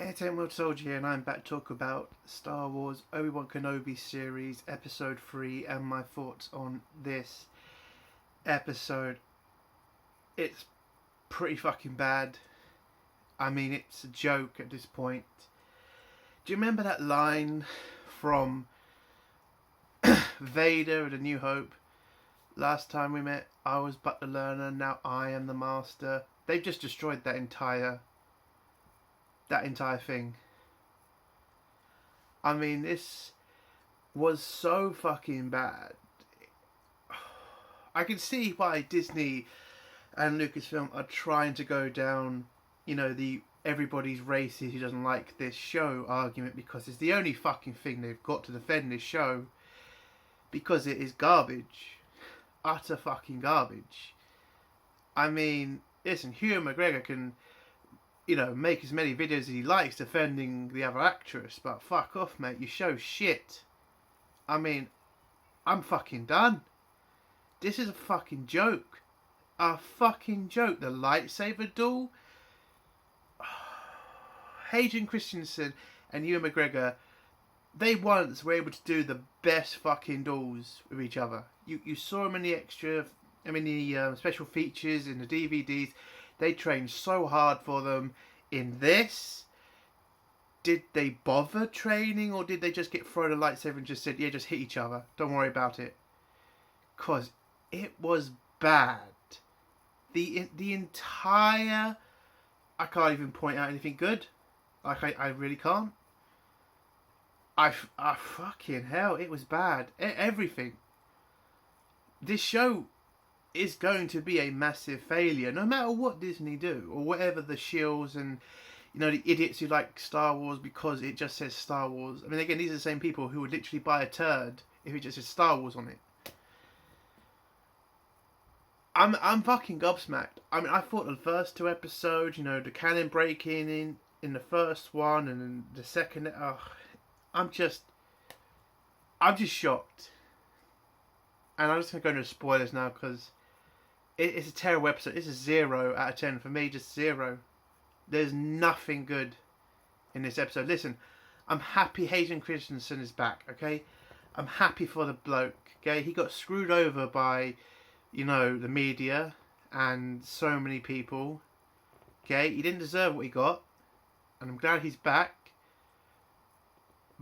Entertainment World Soldier here, and I'm back to talk about Star Wars Obi-Wan Kenobi series episode 3 and my thoughts on this episode. It's pretty fucking bad. I mean, it's a joke at this point. Do you remember that line from Vader in A New Hope? Last time we met, I was but the learner, now I am the master. They've just destroyed that entire thing. I mean, this was so fucking bad. I can see why Disney and Lucasfilm are trying to go down, the everybody's racist who doesn't like this show argument, because it's the only fucking thing they've got to defend this show, because it is garbage. Utter fucking garbage. I mean, listen, Ewan McGregor can make as many videos as he likes defending the other actress, but fuck off, mate. You show shit. I mean, I'm fucking done. This is a fucking joke. A fucking joke. The lightsaber duel. Hayden Christensen and Ewan McGregor, they once were able to do the best fucking duels with each other. You saw them in the special features, in the DVDs. They trained so hard for them. In this, did they bother training, or did they just get thrown a lightsaber and just said, yeah, just hit each other, don't worry about it? Because it was bad. The entire... I can't even point out anything good. Like, I really can't. I fucking hell, it was bad. Everything. This show is going to be a massive failure, no matter what Disney do, or whatever the shills and the idiots who like Star Wars because it just says Star Wars. I mean, again, these are the same people who would literally buy a turd if it just says Star Wars on it. I'm fucking gobsmacked. I mean, I thought the first two episodes, the canon breaking in the first one, and then the second, I'm just shocked. And I'm just going to go into spoilers now, because it's a terrible episode. It's a 0 out of 10 for me, just 0. There's nothing good in this episode. Listen, I'm happy Hayden Christensen is back, okay? I'm happy for the bloke, okay? He got screwed over by, the media and so many people, okay? He didn't deserve what he got, and I'm glad he's back.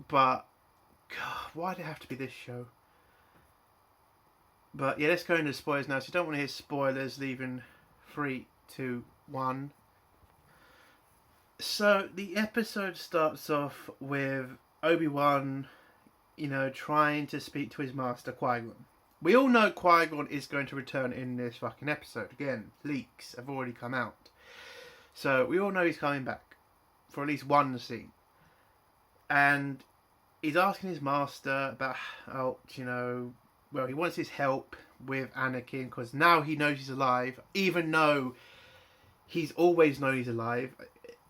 But, God, why did it have to be this show? But yeah, let's go into spoilers now. So you don't want to hear spoilers, leaving 3, 2, 1. So the episode starts off with Obi-Wan, trying to speak to his master, Qui-Gon. We all know Qui-Gon is going to return in this fucking episode. Again, leaks have already come out. So we all know he's coming back for at least one scene. And he's asking his master about well, he wants his help with Anakin, because now he knows he's alive, even though he's always known he's alive.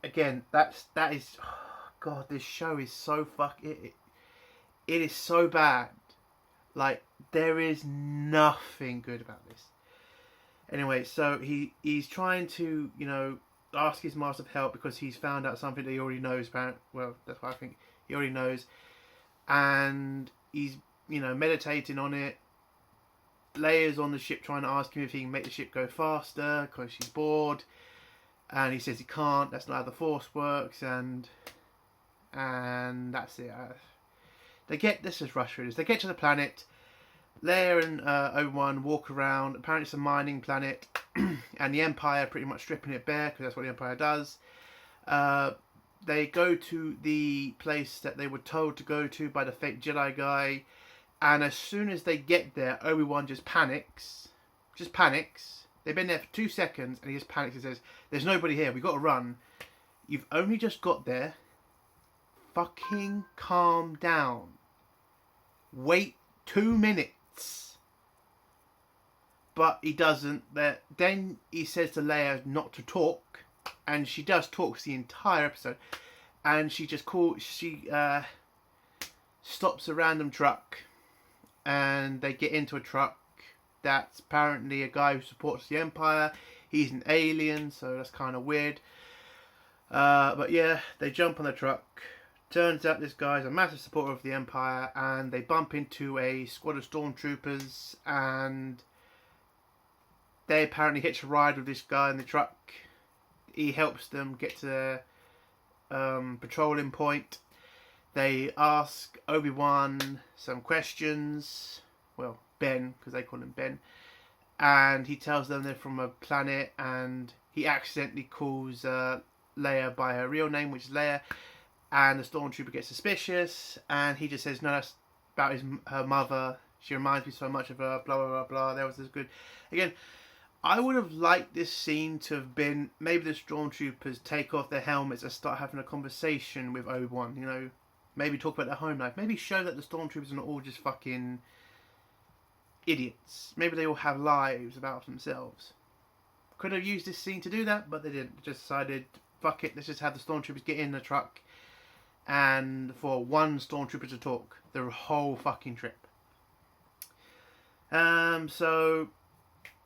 Again, that is... Oh God, this show is so it is so bad. Like, there is nothing good about this. Anyway, so he's trying to, ask his master for help, because he's found out something that he already knows about. Well, that's what I think. He already knows. And he's meditating on it. Leia's on the ship trying to ask him if he can make the ship go faster, because she's bored, and he says he can't. That's not how the Force works, and that's it. Let's just rush through this. They get to the planet. Leia and Obi-Wan walk around. Apparently it's a mining planet, and the Empire pretty much stripping it bare, because that's what the Empire does. They go to the place that they were told to go to by the fake Jedi guy. And as soon as they get there, Obi-Wan just panics. They've been there for 2 seconds, and he just panics and says, there's nobody here, we've got to run. You've only just got there. Fucking calm down. Wait 2 minutes. But he doesn't. Then he says to Leia not to talk. And she does talk the entire episode. And she just stops a random truck. And they get into a truck that's apparently a guy who supports the Empire. He's an alien, so that's kind of weird. But yeah, they jump on the truck. Turns out this guy's a massive supporter of the Empire, and they bump into a squad of stormtroopers, and they apparently hitch a ride with this guy in the truck. He helps them get to their patrolling point. They ask Obi-Wan some questions. Well, Ben, because they call him Ben. And he tells them they're from a planet, and he accidentally calls Leia by her real name, which is Leia. And the stormtrooper gets suspicious, and he just says, no, that's about her mother. She reminds me so much of her, blah, blah, blah, blah. That was this good. Again, I would have liked this scene to have been, maybe the stormtroopers take off their helmets and start having a conversation with Obi-Wan, you know. Maybe talk about their home life. Maybe show that the stormtroopers are not all just fucking idiots. Maybe they all have lives about themselves. Could have used this scene to do that, but they didn't. They just decided, fuck it, let's just have the stormtroopers get in the truck and for one stormtrooper to talk the whole fucking trip. So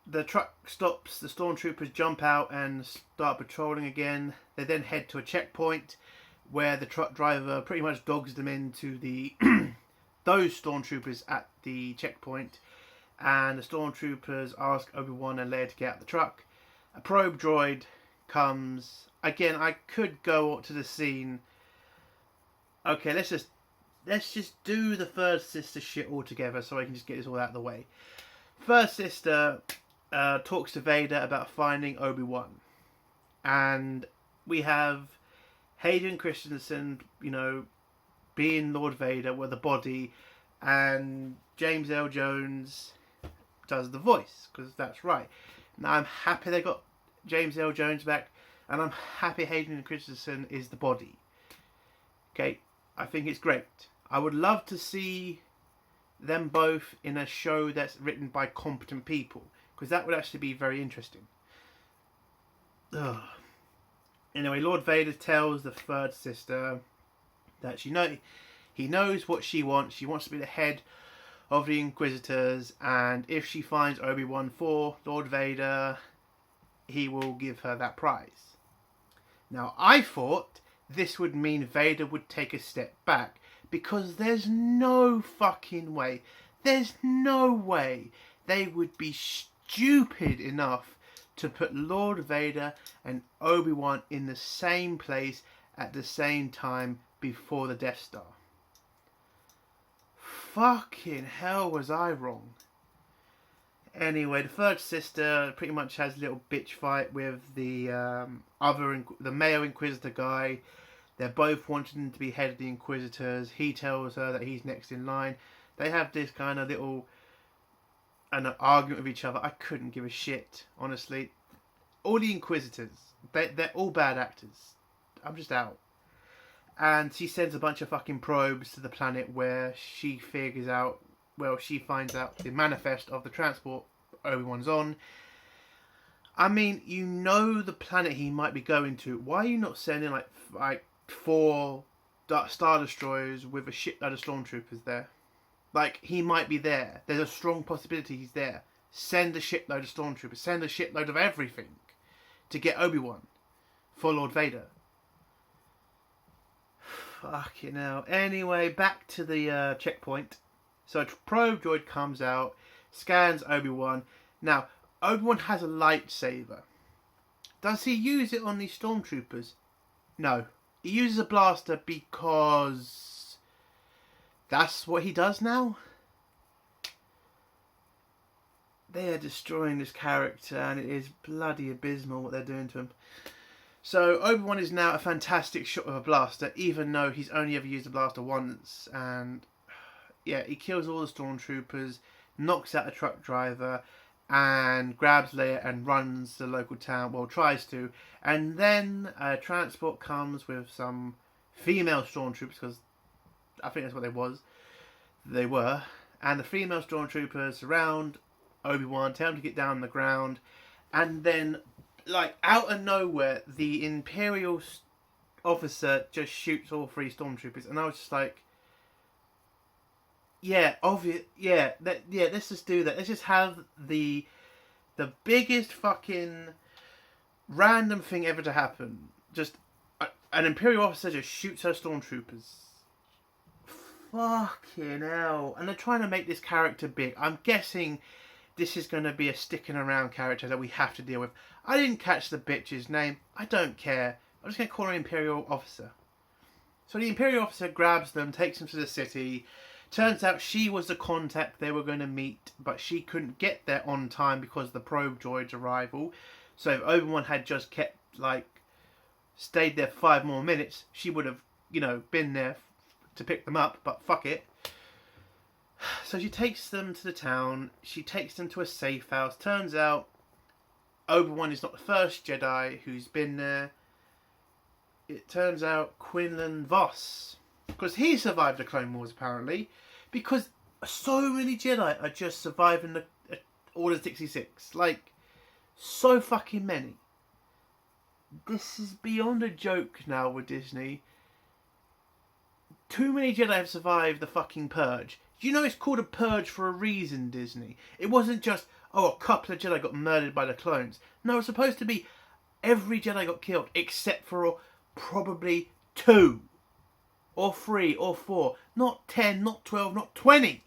the truck stops, the stormtroopers jump out and start patrolling again. They then head to a checkpoint where the truck driver pretty much dogs them into the those stormtroopers at the checkpoint, and the stormtroopers ask Obi-Wan and Leia to get out the truck. A probe droid comes. Again, I could go to the scene. Okay, let's just do the First Sister shit all together so I can just get this all out of the way. First Sister talks to Vader about finding Obi-Wan, and we have Hayden Christensen, you know, being Lord Vader with the body, and James L. Jones does the voice, because that's right. Now I'm happy they got James L. Jones back, and I'm happy Hayden Christensen is the body. Okay, I think it's great. I would love to see them both in a show that's written by competent people, because that would actually be very interesting. Ugh. Anyway, Lord Vader tells the Third Sister that he knows what she wants. She wants to be the head of the Inquisitors, and if she finds Obi-Wan for Lord Vader, he will give her that prize. Now, I thought this would mean Vader would take a step back, because there's no fucking way, there's no way they would be stupid enough to put Lord Vader and Obi-Wan in the same place at the same time before the Death Star. Fucking hell, was I wrong. Anyway, the Third Sister pretty much has a little bitch fight with the male Inquisitor guy. They're both wanting to be head of the Inquisitors. He tells her that he's next in line. They have this kind of little an argument with each other. I couldn't give a shit, honestly. All the Inquisitors, they're all bad actors. I'm just out. And she sends a bunch of fucking probes to the planet where she finds out the manifest of the transport Obi-Wan's on. I mean, you know the planet he might be going to. Why are you not sending like 4 Star Destroyers with a shitload of stormtroopers there? Like, he might be there. There's a strong possibility he's there. Send a shitload of stormtroopers. Send a shitload of everything to get Obi-Wan for Lord Vader. Fucking hell. Anyway, back to the checkpoint. So a probe droid comes out, scans Obi-Wan. Now, Obi-Wan has a lightsaber. Does he use it on these stormtroopers? No. He uses a blaster because that's what he does now? They are destroying this character, and it is bloody abysmal what they're doing to him. So Obi-Wan is now a fantastic shot with a blaster, even though he's only ever used a blaster once. And yeah, he kills all the stormtroopers, knocks out a truck driver, and grabs Leia and runs the local town. Well, tries to. And then a transport comes with some female stormtroopers, because I think that's what they were. And the female stormtroopers surround Obi-Wan, tell him to get down on the ground. And then, like, out of nowhere, the Imperial officer just shoots all 3 stormtroopers. And I was just like, yeah, obvious. Yeah, let's just do that. Let's just have the biggest fucking random thing ever to happen. Just an Imperial officer just shoots her stormtroopers. Fucking hell. And they're trying to make this character big. I'm guessing this is going to be a sticking around character that we have to deal with. I didn't catch the bitch's name. I don't care. I'm just going to call her an Imperial officer. So the Imperial officer grabs them, takes them to the city. Turns out she was the contact they were going to meet, but she couldn't get there on time because of the probe droid's arrival. So if Obi-Wan had just kept, stayed there 5 more minutes, she would have, been there to pick them up, but fuck it. So she takes them to the town. She takes them to a safe house. Turns out Obi-Wan is not the first Jedi who's been there. It turns out Quinlan Vos, because he survived the Clone Wars apparently, because so many Jedi are just surviving the Order 66. So fucking many. This is beyond a joke now with Disney. Too many Jedi have survived the fucking Purge. You know it's called a Purge for a reason, Disney. It wasn't just, a couple of Jedi got murdered by the clones. No, it's supposed to be every Jedi got killed, except for probably 2. Or 3, or 4. Not 10, not 12, not 20.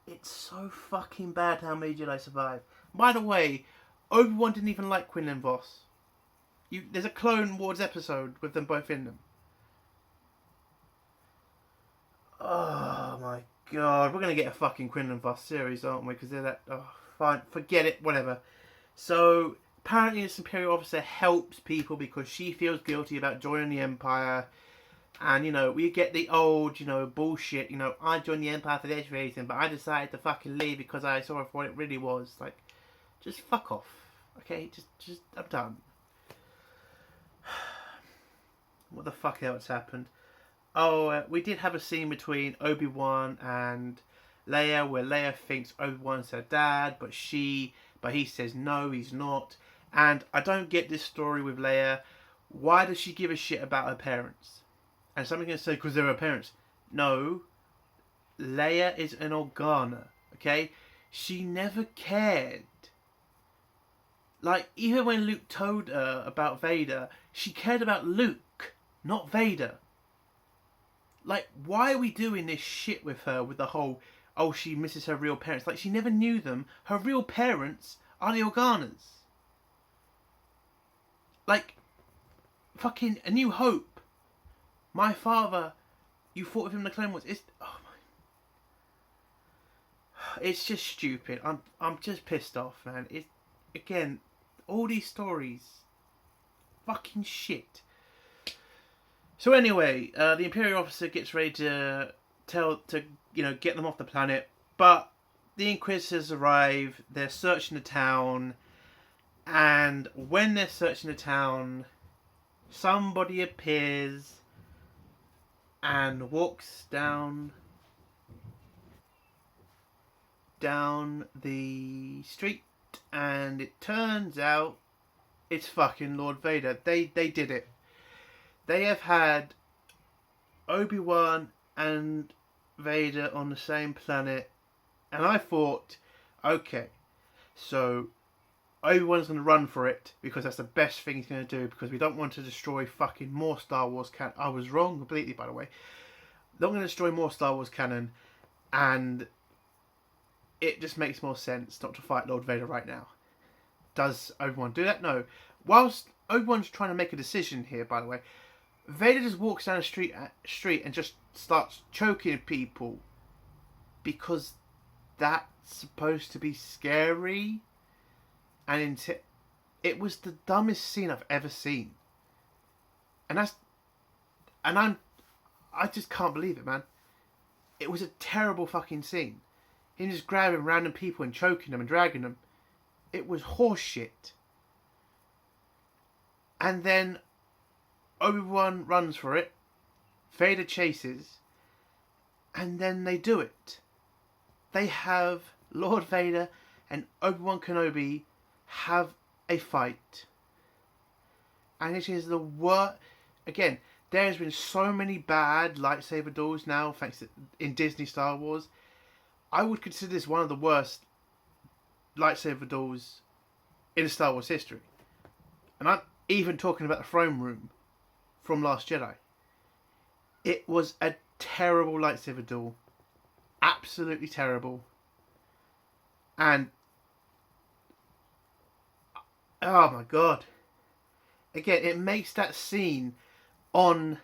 It's so fucking bad how many Jedi survive. By the way, Obi-Wan didn't even like Quinlan Vos. There's a Clone Wars episode with them both in them. Oh my god, we're going to get a fucking Quinlan Vos series, aren't we? Because they're that... Oh, fine, forget it, whatever. So, apparently this Imperial officer helps people because she feels guilty about joining the Empire. And, we get the old, bullshit, I joined the Empire for this reason, but I decided to fucking leave because I saw it for what it really was. Just fuck off. Okay? Just, I'm done. What the fuck else happened? Oh, we did have a scene between Obi-Wan and Leia where Leia thinks Obi-Wan's her dad, but he says no, he's not. And I don't get this story with Leia. Why does she give a shit about her parents? And somebody's going to say, because they're her parents. No. Leia is an Organa, okay? She never cared. Even when Luke told her about Vader, she cared about Luke, not Vader. Why are we doing this shit with her with the whole, she misses her real parents? She never knew them. Her real parents are the Organas. Fucking A New Hope. My father, you fought with him in the Clone Wars. It's just stupid. I'm just pissed off, man. Again, all these stories, fucking shit. So anyway, the Imperial officer gets ready to get them off the planet, but the Inquisitors arrive. They're searching the town, and when they're searching the town, somebody appears and walks down the street, and it turns out it's fucking Lord Vader. They did it. They have had Obi-Wan and Vader on the same planet, and I thought, okay, so Obi-Wan's going to run for it because that's the best thing he's going to do, because we don't want to destroy fucking more Star Wars canon. I was wrong completely, by the way. They're not going to destroy more Star Wars canon, and it just makes more sense not to fight Lord Vader right now. Does Obi-Wan do that? No. Whilst Obi-Wan's trying to make a decision here, by the way, Vader just walks down the street and just starts choking people because that's supposed to be scary. And it was the dumbest scene I've ever seen. And I just can't believe it, man. It was a terrible fucking scene. Him just grabbing random people and choking them and dragging them. It was horseshit. And then Obi-Wan runs for it. Vader chases. And then they do it. They have Lord Vader and Obi-Wan Kenobi have a fight. And it is the worst. Again, there has been so many bad lightsaber duels now, thanks to in Disney Star Wars. I would consider this one of the worst lightsaber duels in Star Wars history. And even talking about the throne room from Last Jedi. It was a terrible lightsaber duel. Absolutely terrible. And oh my god. Again, it makes that scene on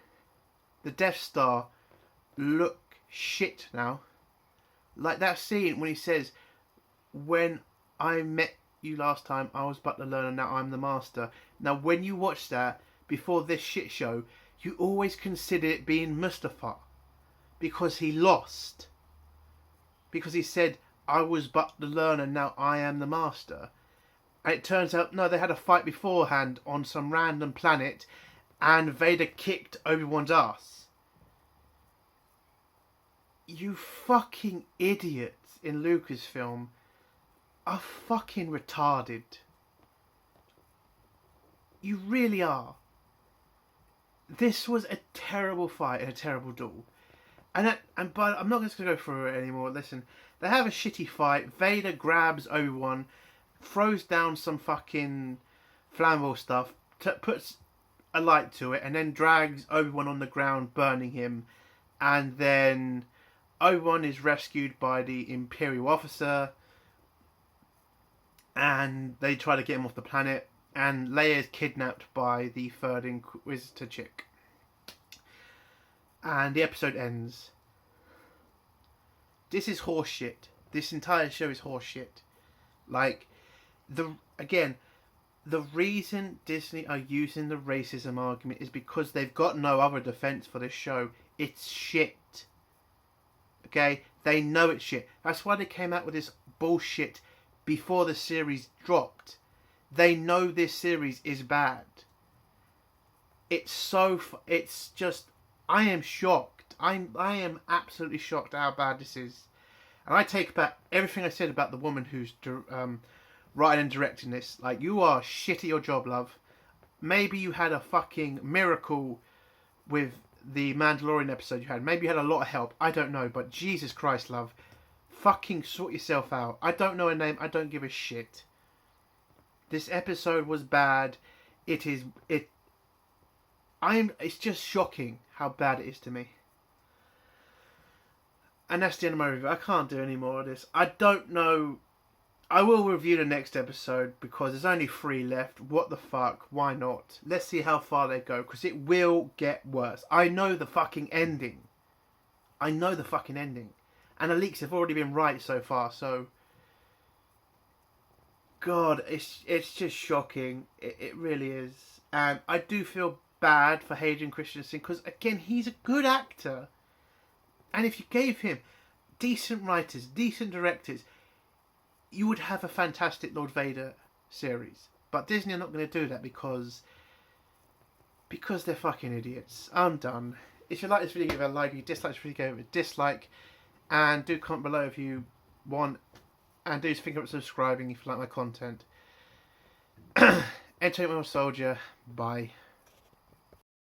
the Death Star look shit now. Like that scene when he says, when I met you last time, I was but the learner, now I'm the master. Now when you watch that before this shit show, you always consider it being Mustafa. Because he lost. Because he said, I was but the learner, now I am the master. And it turns out, no, they had a fight beforehand on some random planet and Vader kicked Obi-Wan's ass. You fucking idiots in Lucasfilm are fucking retarded. You really are. This was a terrible fight and a terrible duel. But I'm not just going to go through it anymore. Listen, they have a shitty fight. Vader grabs Obi-Wan, throws down some fucking flammable stuff, puts a light to it, and then drags Obi-Wan on the ground, burning him. And then Obi-Wan is rescued by the Imperial officer, and they try to get him off the planet. And Leia is kidnapped by the third Inquisitor chick. And the episode ends. This is horseshit. This entire show is horseshit. Like, the reason Disney are using the racism argument is because they've got no other defense for this show. It's shit. Okay? They know it's shit. That's why they came out with this bullshit before the series dropped. They know this series is bad. It's just, I am shocked. I am absolutely shocked at how bad this is. And I take back everything I said about the woman who's writing and directing this. Like, you are shit at your job, love. Maybe you had a fucking miracle with the Mandalorian episode you had. Maybe you had a lot of help. I don't know. But Jesus Christ, love. Fucking sort yourself out. I don't know her name. I don't give a shit. This episode was bad. It's just shocking how bad it is to me. And that's the end of my review. I can't do any more of this. I don't know. I will review the next episode because there's only 3 left. What the fuck? Why not? Let's see how far they go, because it will get worse. I know the fucking ending. And the leaks have already been right so far, so God, it's just shocking. It really is. And I do feel bad for Hayden Christensen because, again, he's a good actor. And if you gave him decent writers, decent directors, you would have a fantastic Lord Vader series. But Disney are not going to do that because they're fucking idiots. I'm done. If you like this video, give it a like. If you dislike this video, give it a dislike. And do comment below if you want. And do think about subscribing if you like my content. Entertainment Soldier. Bye.